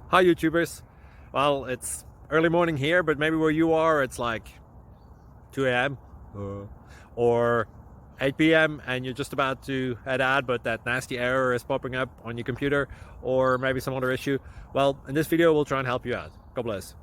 Hi YouTubers. Well, it's early morning here, but maybe where you are it's like 2 a.m. or 8 p.m. and you're just about to head out, but that nasty error is popping up on your computer, or maybe some other issue. Well, in this video we'll try and help you out. God bless.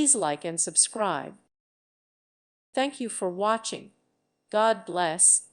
Please like and subscribe. Thank you for watching. God bless.